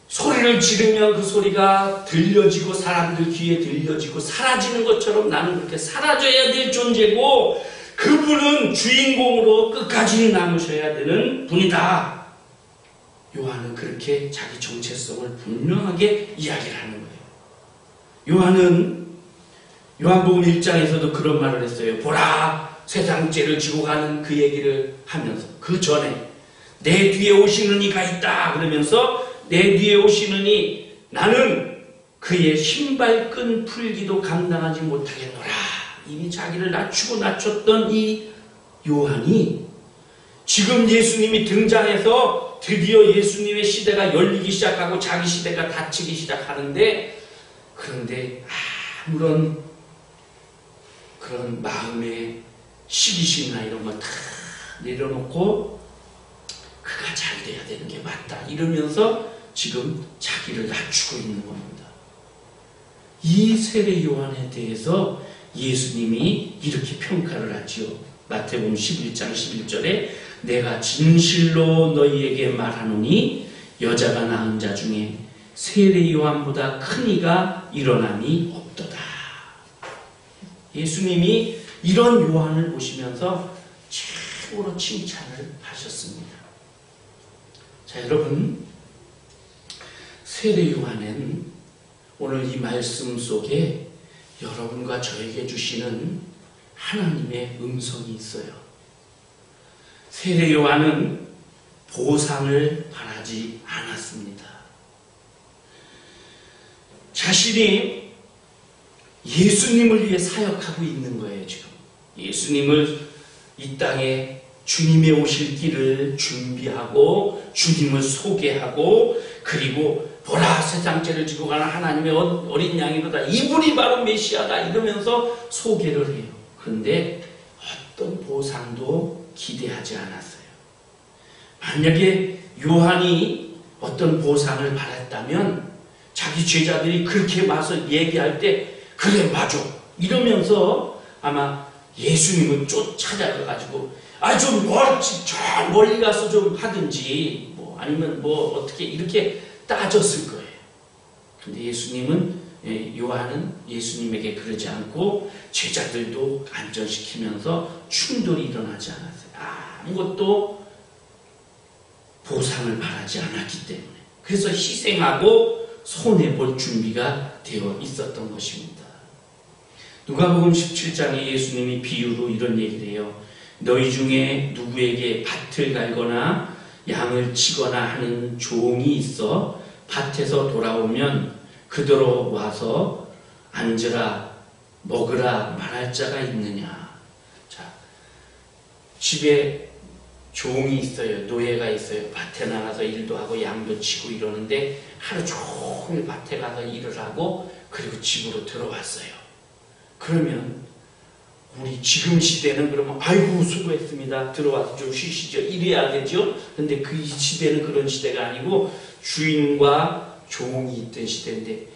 소리를 지르면 그 소리가 들려지고 사람들 귀에 들려지고 사라지는 것처럼 나는 그렇게 사라져야 될 존재고 그분은 주인공으로 끝까지 남으셔야 되는 분이다. 요한은 그렇게 자기 정체성을 분명하게 이야기를 하는 거예요. 요한은 요한복음 1장에서도 그런 말을 했어요. 보라, 세상 죄를 지고 가는 그 얘기를 하면서 그 전에 내 뒤에 오시는 이가 있다 그러면서 내 뒤에 오시는 이 나는 그의 신발끈 풀기도 감당하지 못하겠노라. 이미 자기를 낮췄던 이 요한이 지금 예수님이 등장해서 드디어 예수님의 시대가 열리기 시작하고 자기 시대가 닫히기 시작하는데 그런데 아무런 그런 마음의 시기심이나 이런 거 다 내려놓고 그가 잘 돼야 되는 게 맞다 이러면서 지금 자기를 낮추고 있는 겁니다. 이 세례 요한에 대해서 예수님이 이렇게 평가를 하지요. 마태복음 11장 11절에 내가 진실로 너희에게 말하노니 여자가 낳은 자 중에 세례 요한보다 큰 이가 일어남이 없도다. 예수님이 이런 요한을 보시면서 최고로 칭찬을 하셨습니다. 자, 여러분, 세례 요한은 오늘 이 말씀 속에 여러분과 저에게 주시는 하나님의 음성이 있어요. 세례 요한은 보상을 바라지 않았습니다. 자신이 예수님을 위해 사역하고 있는 거예요, 지금. 예수님을 이 땅에 주님의 오실 길을 준비하고 주님을 소개하고 그리고 보라 세상 죄를 지고 가는 하나님의 어린 양이로다. 이분이 바로 메시아다 이러면서 소개를 해요. 그런데 어떤 보상도 기대하지 않았어요. 만약에 요한이 어떤 보상을 바랐다면 자기 제자들이 그렇게 와서 얘기할 때 그래 맞아 이러면서 아마 예수님은 찾아가가지고 좀 저 멀리 가서 좀 하든지 뭐 아니면 뭐 어떻게 이렇게 따졌을 거예요. 근데 요한은 예수님에게 그러지 않고 제자들도 안전시키면서 충돌이 일어나지 않았어요. 아무것도 보상을 바라지 않았기 때문에. 그래서 희생하고 손해볼 준비가 되어 있었던 것입니다. 누가복음 17장에 예수님이 비유로 이런 얘기를 해요. 너희 중에 누구에게 밭을 갈거나 양을 치거나 하는 종이 있어 밭에서 돌아오면 그대로 와서 앉으라 먹으라 말할 자가 있느냐. 자, 집에 종이 있어요. 노예가 있어요. 밭에 나가서 일도 하고 양도 치고 이러는데 하루 종일 밭에 가서 일을 하고 그리고 집으로 들어왔어요. 그러면 우리 지금 시대는 그러면 아이고 수고했습니다. 들어와서 좀 쉬시죠. 이래야 되죠. 근데 그 시대는 그런 시대가 아니고 주인과 종이 있던 시대인데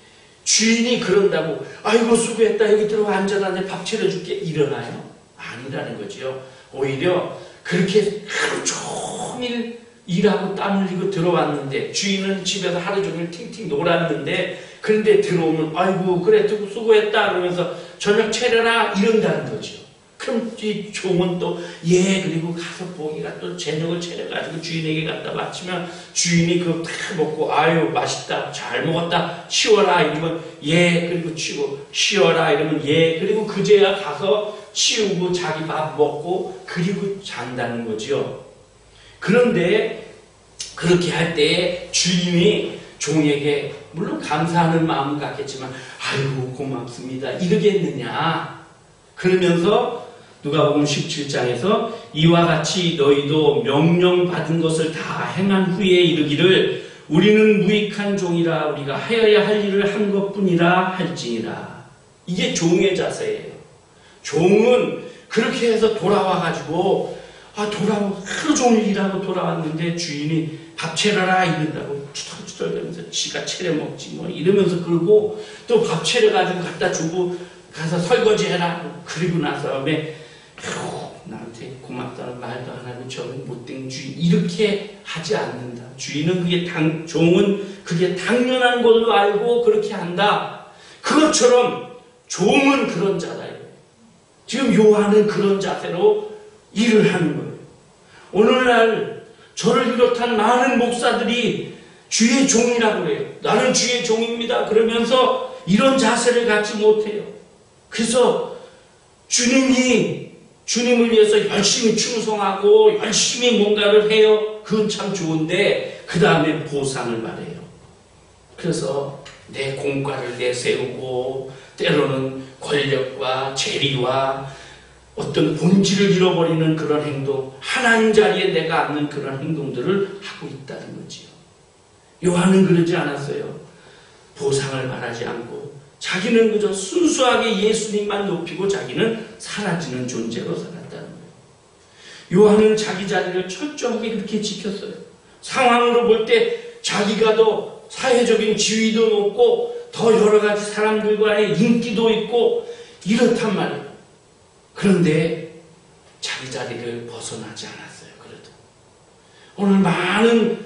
주인이 그런다고 아이고 수고했다 여기 들어와 앉아라 내 밥 차려줄게 일어나요? 아니라는 거죠. 오히려 그렇게 하루 종일 일하고 땀 흘리고 들어왔는데 주인은 집에서 하루 종일 팅팅 놀았는데 그런데 들어오면 아이고 그래 수고했다 그러면서 저녁 차려라 이런다는 거죠. 그럼 이 종은 또 그리고 가서 보기가 또 저녁을 차려가지고 주인에게 갖다 바치면 주인이 그거 다 먹고 아유 맛있다 잘 먹었다 치워라 이러면 그리고 치고 쉬어라 이러면 그리고 그제야 가서 치우고 자기 밥 먹고 그리고 잔다는 거죠. 그런데 그렇게 할 때 주인이 종에게 물론 감사하는 마음은 갖겠지만 아이고 고맙습니다 이러겠느냐. 그러면서 누가복음 17장에서 이와 같이 너희도 명령받은 것을 다 행한 후에 이르기를 우리는 무익한 종이라 우리가 하여야 할 일을 한 것뿐이라 할지니라. 이게 종의 자세예요. 종은 그렇게 해서 돌아와가지고 하루 종일 일하고 돌아왔는데 주인이 밥 차려라 이런다고 투덜투덜대면서 지가 차려 먹지 뭐 이러면서 그러고 또 밥 차려가지고 갖다 주고 가서 설거지 해라 그리고 나서 다음에 나한테 고맙다는 말도 안 하고 저는 못된 주인 이렇게 하지 않는다. 주인은 종은 그게 당연한 걸로 알고 그렇게 한다. 그것처럼 종은 그런 자다. 지금 요한은 그런 자세로 일을 하는 거예요. 오늘날 저를 비롯한 많은 목사들이 주의 종이라고 해요. 나는 주의 종입니다. 그러면서 이런 자세를 갖지 못해요. 그래서 주님을 위해서 열심히 충성하고 열심히 뭔가를 해요. 그건 참 좋은데 그 다음에 보상을 바래요. 그래서 내 공과를 내세우고 때로는 권력과 재리와 어떤 본질을 잃어버리는 그런 행동, 하나님 자리에 내가 앉는 그런 행동들을 하고 있다는 거지요. 요한은 그러지 않았어요. 보상을 바라지 않고 자기는 그저 순수하게 예수님만 높이고 자기는 사라지는 존재로 살았다는 거예요. 요한은 자기 자리를 철저하게 그렇게 지켰어요. 상황으로 볼 때 자기가 더 사회적인 지위도 높고 더 여러 가지 사람들과의 인기도 있고 이렇단 말이에요. 그런데 자기 자리를 벗어나지 않았어요. 그래도 오늘 많은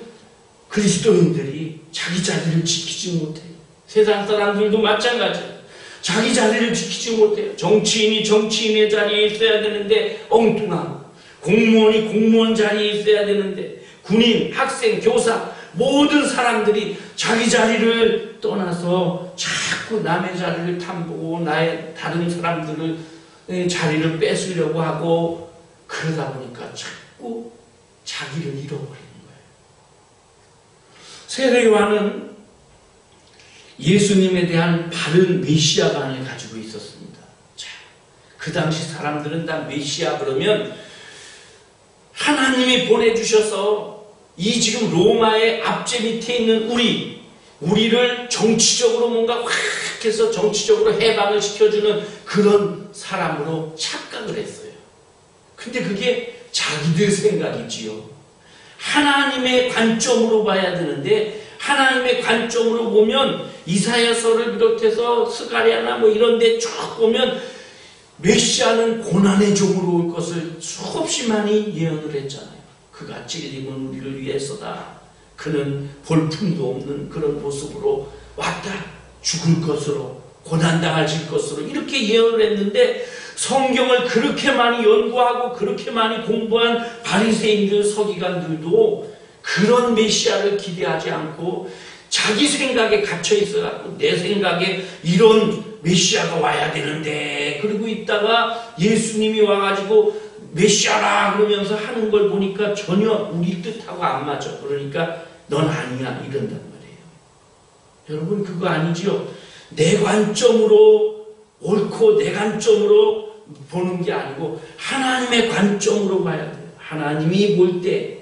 그리스도인들이 자기 자리를 지키지 못해요. 세상 사람들도 마찬가지예요. 자기 자리를 지키지 못해요. 정치인이 정치인의 자리에 있어야 되는데 엉뚱하고, 공무원이 공무원 자리에 있어야 되는데, 군인, 학생, 교사 모든 사람들이 자기 자리를 떠나서 자꾸 남의 자리를 탐보고 나의 다른 사람들을 자리를 뺏으려고 하고, 그러다 보니까 자꾸 자기를 잃어버리는 거예요. 세례 요한은 예수님에 대한 바른 메시아관을 가지고 있었습니다. 자, 그 당시 사람들은 다 메시아 그러면 하나님이 보내주셔서 이 지금 로마의 압제 밑에 있는 우리를 정치적으로 뭔가 확 해서 정치적으로 해방을 시켜주는 그런 사람으로 착각을 했어요. 근데 그게 자기들 생각이지요. 하나님의 관점으로 봐야 되는데 하나님의 관점으로 보면 이사야서를 비롯해서 스가랴나 뭐 이런 데 쭉 보면 메시아는 고난의 종으로 올 것을 수없이 많이 예언을 했잖아요. 그가 찔림은 우리를 위해서다. 그는 볼품도 없는 그런 모습으로 왔다. 죽을 것으로, 고난당하실 것으로 이렇게 예언을 했는데 성경을 그렇게 많이 연구하고 그렇게 많이 공부한 바리새인들, 서기관들도 그런 메시아를 기대하지 않고 자기 생각에 갇혀 있어갖고 내 생각에 이런 메시아가 와야 되는데 그러고 있다가 예수님이 와가지고 메시아라 그러면서 하는 걸 보니까 전혀 우리 뜻하고 안 맞아. 그러니까 넌 아니야 이런단 말이에요. 여러분 그거 아니죠? 내 관점으로 옳고 내 관점으로 보는 게 아니고 하나님의 관점으로 봐야 돼요. 하나님이 볼 때.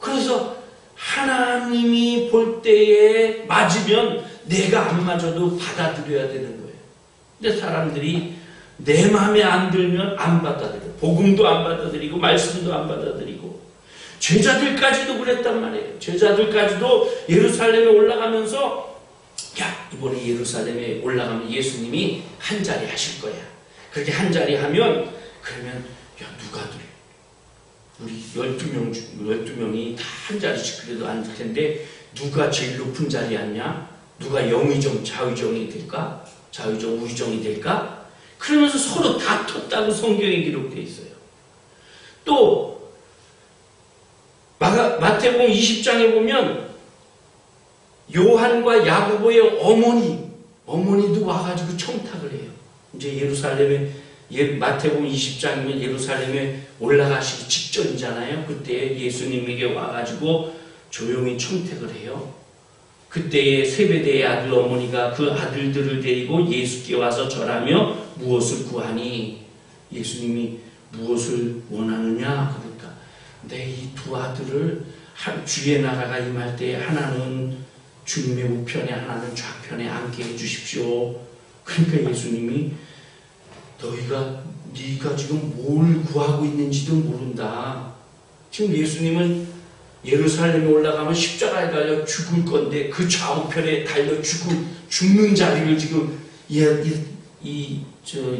그래서 하나님이 볼 때에 맞으면 내가 안 맞아도 받아들여야 되는 거예요. 근데 사람들이 내 마음에 안 들면 안 받아들여요. 복음도 안 받아들이고 말씀도 안 받아들이고 제자들까지도 그랬단 말이에요. 제자들까지도 예루살렘에 올라가면서 야 이번에 예루살렘에 올라가면 예수님이 한 자리 하실 거야. 그렇게 한 자리 하면 그러면 야 누가 들어? 우리 12명이 다 한 자리씩 그래도 앉을 텐데 누가 제일 높은 자리 앉냐? 누가 영의정, 좌의정이 될까? 좌의정, 우의정이 될까? 그러면서 서로 다퉜다고 성경에 기록되어 있어요. 또 마태복음 20장에 보면 요한과 야고보의 어머니도 와가지고 청탁을 해요. 이제 예루살렘에 마태복음 20장이면 예루살렘에 올라가시기 직전이잖아요. 그때 예수님에게 와가지고 조용히 청탁을 해요. 그때에 세베대의 아들 어머니가 그 아들들을 데리고 예수께 와서 절하며 무엇을 구하니? 예수님이 무엇을 원하느냐? 그러니까 내 이 두 아들을 주의 나라가 임할 때 하나는 주님의 우편에 하나는 좌편에 앉게 해주십시오. 그러니까 예수님이 네가 지금 뭘 구하고 있는지도 모른다. 지금 예수님은 예루살렘에 올라가면 십자가에 달려 죽을 건데 그 좌우편에 달려 죽는 자리를 지금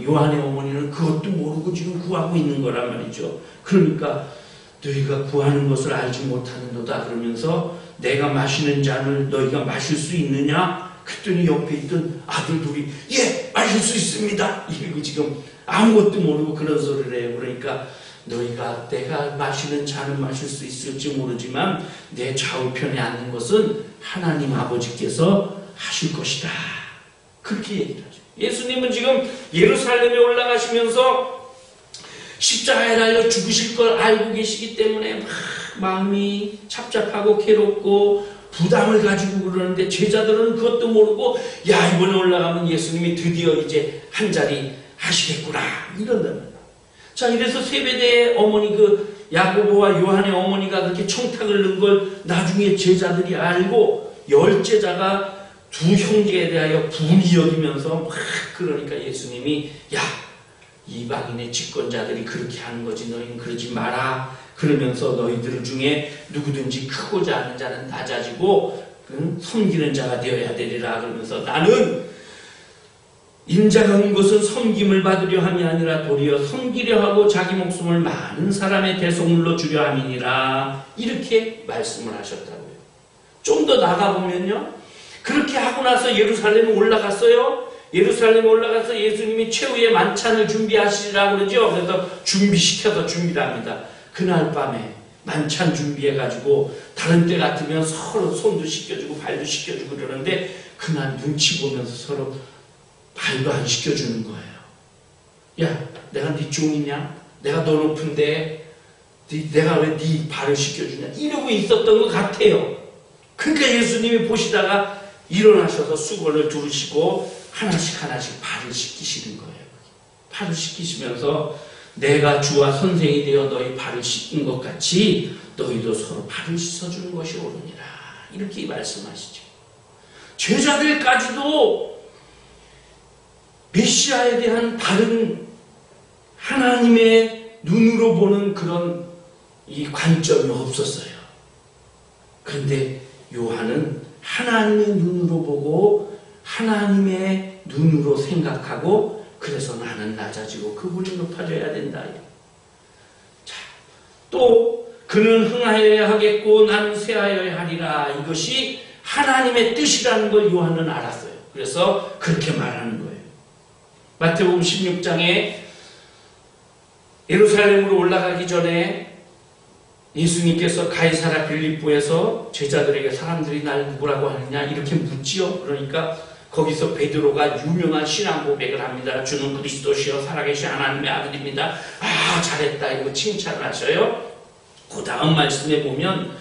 요한의 어머니는 그것도 모르고 지금 구하고 있는 거란 말이죠. 그러니까 너희가 구하는 것을 알지 못하는도다 그러면서 내가 마시는 잔을 너희가 마실 수 있느냐? 그랬더니 옆에 있던 아들 둘이 예, 마실 수 있습니다. 이러고 지금 아무것도 모르고 그런 소리를 해요. 그러니까 너희가 내가 마시는 잔은 마실 수 있을지 모르지만 내 좌우편에 앉는 것은 하나님 아버지께서 하실 것이다. 그렇게 얘기를 하죠. 예수님은 지금 예루살렘에 올라가시면서 십자가에 달려 죽으실 걸 알고 계시기 때문에 막 마음이 착잡하고 괴롭고 부담을 가지고 그러는데 제자들은 그것도 모르고 야, 이번에 올라가면 예수님이 드디어 이제 한 자리 하시겠구나 이런다면. 자, 이래서 세베대의 어머니 그 야고보와 요한의 어머니가 그렇게 청탁을 넣은 걸 나중에 제자들이 알고 열 제자가 두 형제에 대하여 분이 여기면서 막 그러니까 예수님이 야, 이방인의 집권자들이 그렇게 하는 거지 너희는 그러지 마라. 그러면서 너희들 중에 누구든지 크고자 하는 자는 낮아지고 섬기는 자가 되어야 되리라. 그러면서 나는 인자가 온 것은 섬김을 받으려 함이 아니라 도리어 섬기려 하고 자기 목숨을 많은 사람의 대속물로 주려 함이니라. 이렇게 말씀을 하셨다고요. 좀 더 나가보면요. 그렇게 하고 나서 예루살렘에 올라갔어요. 예루살렘에 올라가서 예수님이 최후의 만찬을 준비하시리라고 그러죠. 그래서 준비시켜서 준비를 합니다. 그날 밤에 만찬 준비해가지고 다른 때 같으면 서로 손도 씻겨주고 발도 씻겨주고 그러는데 그날 눈치 보면서 서로 발도 안 씻겨주는 거예요. 야, 내가 네 종이냐? 내가 더 높은데 내가 왜 네 발을 씻겨주냐? 이러고 있었던 것 같아요. 그러니까 예수님이 보시다가 일어나셔서 수건을 두르시고 하나씩 발을 씻기시는 거예요. 발을 씻기시면서 내가 주와 선생이 되어 너희 발을 씻긴 것 같이 너희도 서로 발을 씻어주는 것이 옳으니라. 이렇게 말씀하시죠. 제자들까지도 메시아에 대한 다른 하나님의 눈으로 보는 그런 이 관점이 없었어요. 그런데 요한은 하나님의 눈으로 보고 하나님의 눈으로 생각하고 그래서 나는 낮아지고 그분이 높아져야 된다. 자, 또 그는 흥하여야 하겠고 나는 쇠하여야 하리라. 이것이 하나님의 뜻이라는 걸 요한은 알았어요. 그래서 그렇게 말하는 거예요. 마태복음 16장에 예루살렘으로 올라가기 전에 예수님께서 가이사랴 빌립보에서 제자들에게 사람들이 날 누구라고 하느냐 이렇게 묻지요. 그러니까 거기서 베드로가 유명한 신앙 고백을 합니다. 주는 그리스도시요 살아계신 하나님의 아들입니다. 아, 잘했다 이거 칭찬을 하셔요. 그 다음 말씀에 보면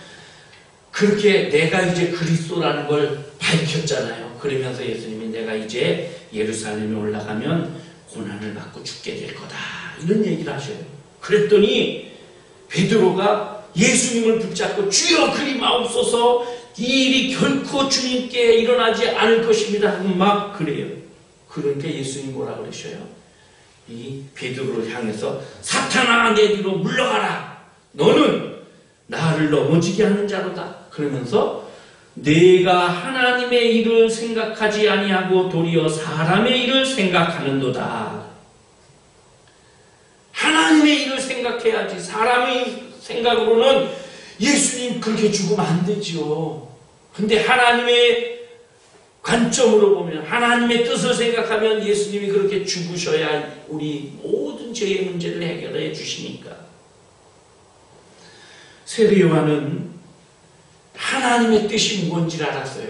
그렇게 내가 이제 그리스도라는 걸 밝혔잖아요. 그러면서 예수님이 내가 이제 예루살렘에 올라가면 고난을 받고 죽게 될 거다 이런 얘기를 하셔요. 그랬더니 베드로가 예수님을 붙잡고 주여 그리 마옵소서 이 일이 결코 주님께 일어나지 않을 것입니다 하고 막 그래요. 그러니까 예수님 뭐라 그러셔요? 이 베드로를 향해서 사탄아 내 뒤로 물러가라. 너는 나를 넘어지게 하는 자로다. 그러면서 내가 하나님의 일을 생각하지 아니하고 도리어 사람의 일을 생각하는도다. 하나님의 일을 생각해야지 사람의 생각으로는 예수님 그렇게 죽으면 안 되지요. 근데 하나님의 관점으로 보면 하나님의 뜻을 생각하면 예수님이 그렇게 죽으셔야 우리 모든 죄의 문제를 해결해 주시니까. 세례 요한은 하나님의 뜻이 뭔지를 알았어요.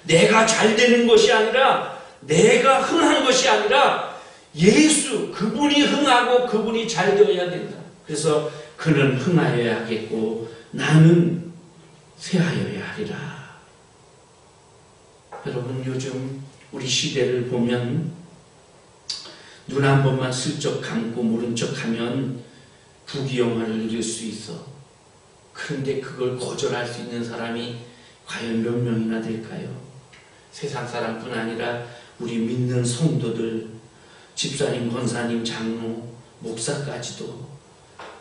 내가 잘 되는 것이 아니라 내가 흥한 것이 아니라 예수 그분이 흥하고 그분이 잘 되어야 된다. 그래서 그는 흥하여야 하겠고 나는 쇠하여야 하리라. 여러분 요즘 우리 시대를 보면 눈 한 번만 슬쩍 감고 모른 척하면 부귀영화를 누릴 수 있어. 그런데 그걸 거절할 수 있는 사람이 과연 몇 명이나 될까요? 세상 사람뿐 아니라 우리 믿는 성도들, 집사님, 권사님, 장로, 목사까지도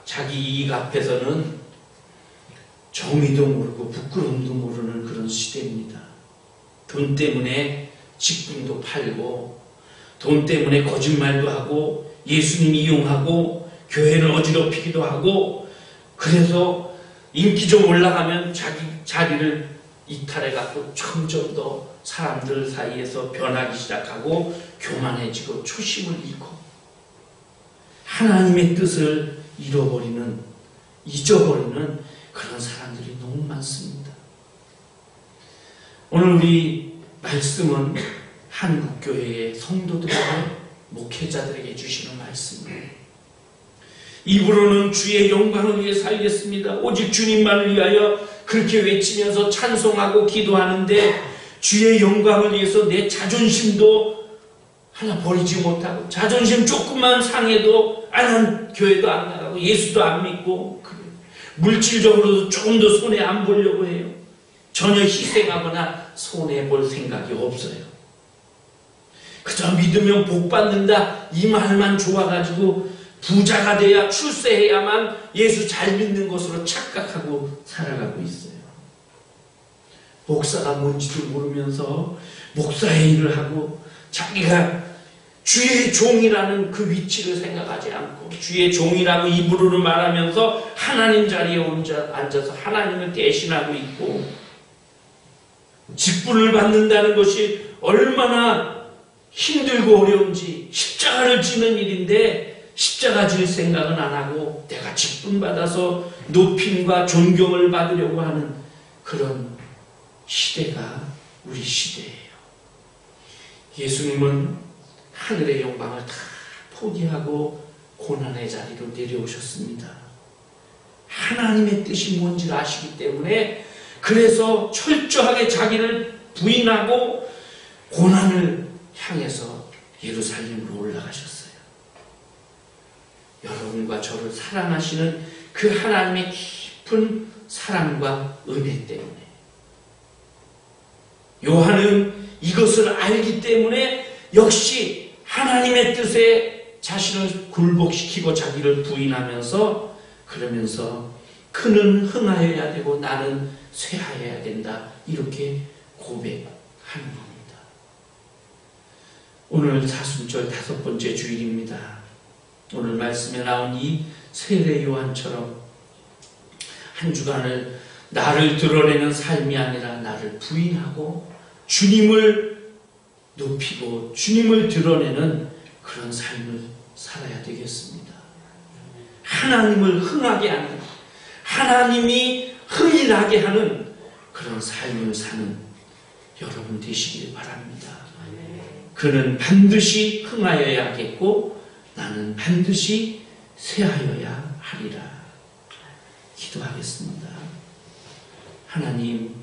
자기 이익 앞에서는 정의도 모르고 부끄러움도 모르는 그런 시대입니다. 돈 때문에 직분도 팔고 돈 때문에 거짓말도 하고 예수님 이용하고 교회를 어지럽히기도 하고 그래서 인기 좀 올라가면 자기 자리를 이탈해갖고 점점 더 사람들 사이에서 변하기 시작하고 교만해지고 초심을 잃고 하나님의 뜻을 잊어버리는 그런 사람들이 너무 많습니다. 오늘 우리 말씀은 한국교회의 성도들에게 목회자들에게 주시는 말씀입니다. 입으로는 주의 영광을 위해 살겠습니다. 오직 주님만을 위하여 그렇게 외치면서 찬송하고 기도하는데 주의 영광을 위해서 내 자존심도 하나 버리지 못하고 자존심 조금만 상해도 난 교회도 안 나가고 예수도 안 믿고 물질적으로도 조금 더 손해 안 보려고 해요. 전혀 희생하거나 손해 볼 생각이 없어요. 그저 믿으면 복 받는다 이 말만 좋아가지고 부자가 돼야 출세해야만 예수 잘 믿는 것으로 착각하고 살아가고 있어요. 목사가 뭔지도 모르면서 목사의 일을 하고 자기가 주의 종이라는 그 위치를 생각하지 않고 주의 종이라고 입으로는 말하면서 하나님 자리에 앉아서 하나님을 대신하고 있고 직분을 받는다는 것이 얼마나 힘들고 어려운지 십자가를 지는 일인데 십자가 질 생각은 안 하고 내가 직분 받아서 높임과 존경을 받으려고 하는 그런 시대가 우리 시대예요. 예수님은 하늘의 영광을 다 포기하고 고난의 자리로 내려오셨습니다. 하나님의 뜻이 뭔지를 아시기 때문에 그래서 철저하게 자기를 부인하고 고난을 향해서 예루살렘으로 올라가셨어요. 여러분과 저를 사랑하시는 그 하나님의 깊은 사랑과 은혜 때문에 요한은 이것을 알기 때문에 역시 하나님의 뜻에 자신을 굴복시키고 자기를 부인하면서 그러면서 그는 흥하여야 되고 나는 쇠하여야 된다 이렇게 고백하는 겁니다. 오늘 사순절 5번째 주일입니다. 오늘 말씀에 나온 이 세례 요한처럼 한 주간을 나를 드러내는 삶이 아니라 나를 부인하고 주님을 높이고 주님을 드러내는 그런 삶을 살아야 되겠습니다. 하나님을 흥하게 하는 하나님이 흥이 나게 하는 그런 삶을 사는 여러분 되시길 바랍니다. 그는 반드시 흥하여야 하겠고 나는 반드시 쇠하여야 하리라. 기도하겠습니다. 하나님,